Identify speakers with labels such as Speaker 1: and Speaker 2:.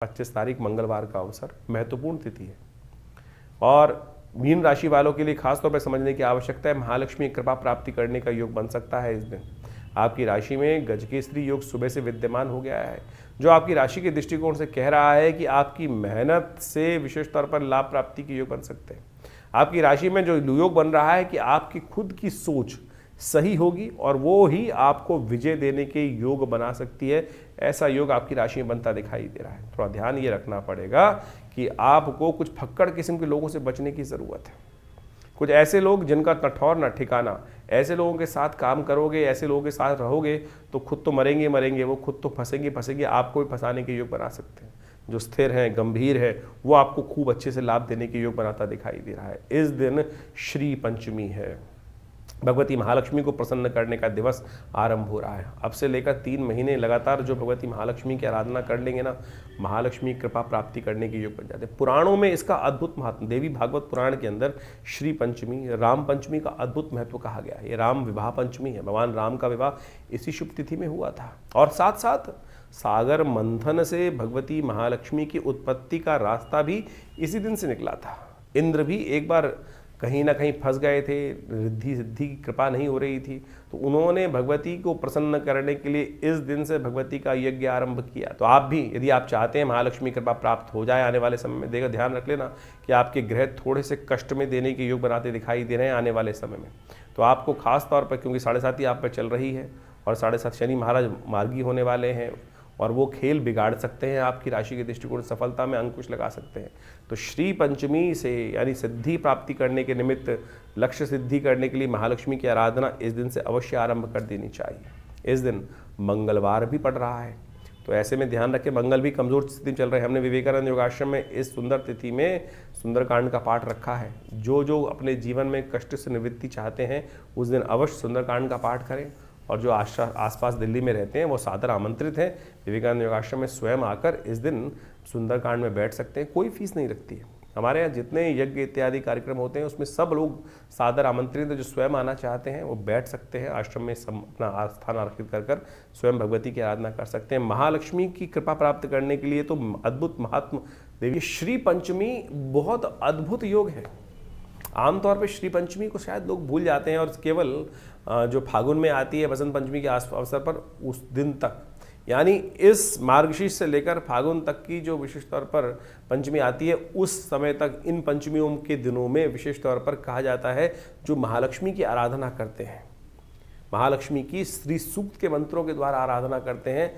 Speaker 1: 25 तारीख मंगलवार का अवसर महत्वपूर्ण तिथि है और मीन राशि वालों के लिए खासतौर पर समझने की आवश्यकता है। महालक्ष्मी कृपा प्राप्ति करने का योग बन सकता है। इस दिन आपकी राशि में गजकेसरी योग सुबह से विद्यमान हो गया है, जो आपकी राशि के दृष्टिकोण से कह रहा है कि आपकी मेहनत से विशेष तौर पर लाभ प्राप्ति के योग बन सकते हैं। आपकी राशि में जो योग बन रहा है कि आपकी खुद की सोच सही होगी और वो ही आपको विजय देने के योग बना सकती है। ऐसा योग आपकी राशि में बनता दिखाई दे रहा है। थोड़ा ध्यान ये रखना पड़ेगा कि आपको कुछ फक्कड़ किस्म के लोगों से बचने की ज़रूरत है। कुछ ऐसे लोग जिनका न ठौर न ठिकाना, ऐसे लोगों के साथ काम करोगे, ऐसे लोगों के साथ रहोगे तो खुद तो मरेंगे मरेंगे, वो खुद तो फंसेंगे, आपको भी फंसाने के योग बना सकते हैं। जो स्थिर है, गंभीर है, वो आपको खूब अच्छे से लाभ देने के योग बनाता दिखाई दे रहा है। इस दिन श्री पंचमी है, भगवती महालक्ष्मी को प्रसन्न करने का दिवस आरंभ हो रहा है। अब से लेकर 3 महीने लगातार जो भगवती महालक्ष्मी की आराधना कर लेंगे ना, महालक्ष्मी कृपा प्राप्ति करने के योग बन जाते हैं। पुराणों में इसका अद्भुत महत्व, देवी भागवत पुराण के अंदर श्री पंचमी, राम पंचमी का अद्भुत महत्व कहा गया है। ये राम विवाह पंचमी है, भगवान राम का विवाह इसी शुभ तिथि में हुआ था। और साथ साथ सागर मंथन से भगवती महालक्ष्मी की उत्पत्ति का रास्ता भी इसी दिन से निकला था। इंद्र भी एक बार कहीं ना कहीं फंस गए थे, रिद्धि सिद्धि की कृपा नहीं हो रही थी, तो उन्होंने भगवती को प्रसन्न करने के लिए इस दिन से भगवती का यज्ञ आरंभ किया। तो आप भी यदि आप चाहते हैं महालक्ष्मी कृपा प्राप्त हो जाए आने वाले समय में, देखो ध्यान रख लेना कि आपके ग्रह थोड़े से कष्ट में देने के योग बनाते दिखाई दे रहे हैं आने वाले समय में। तो आपको खास तौर पर, क्योंकि 7.5 आप पर चल रही है और 7.5 शनि महाराज मार्गी होने वाले हैं और वो खेल बिगाड़ सकते हैं, आपकी राशि के दृष्टिकोण सफलता में अंकुश लगा सकते हैं। तो श्री पंचमी से यानी सिद्धि प्राप्ति करने के निमित्त, लक्ष्य सिद्धि करने के लिए महालक्ष्मी की आराधना इस दिन से अवश्य आरंभ कर देनी चाहिए। इस दिन मंगलवार भी पड़ रहा है, तो ऐसे में ध्यान रखें मंगल भी कमज़ोर स्थिति में चल रहे हैं। हमने विवेकानंद योगाश्रम में इस सुंदर तिथि में सुंदरकांड का पाठ रखा है। जो अपने जीवन में कष्ट से निवृत्ति चाहते हैं उस दिन अवश्य सुंदरकांड का पाठ करें, और जो आसपास दिल्ली में रहते हैं वो सादर आमंत्रित हैं विवेकानंद योगाश्रम में स्वयं आकर इस दिन सुंदरकांड में बैठ सकते हैं। कोई फीस नहीं लगती है। हमारे यहाँ जितने यज्ञ इत्यादि कार्यक्रम होते हैं उसमें सब लोग सादर आमंत्रित हैं। जो स्वयं आना चाहते हैं वो बैठ सकते हैं, आश्रम में अपना आस्थान आरक्षित कर स्वयं भगवती की आराधना कर सकते हैं। महालक्ष्मी की कृपा प्राप्त करने के लिए तो अद्भुत महात्म देवी श्री पंचमी बहुत अद्भुत योग है। आमतौर पर श्री पंचमी को शायद लोग भूल जाते हैं और केवल जो फागुन में आती है बसंत पंचमी के अवसर पर उस दिन तक, यानी इस मार्गशीर्ष से लेकर फागुन तक की जो विशेष तौर पर पंचमी आती है उस समय तक, इन पंचमियों के दिनों में विशेष तौर पर कहा जाता है जो महालक्ष्मी की आराधना करते हैं, महालक्ष्मी की श्री सूक्त के मंत्रों के द्वारा आराधना करते हैं,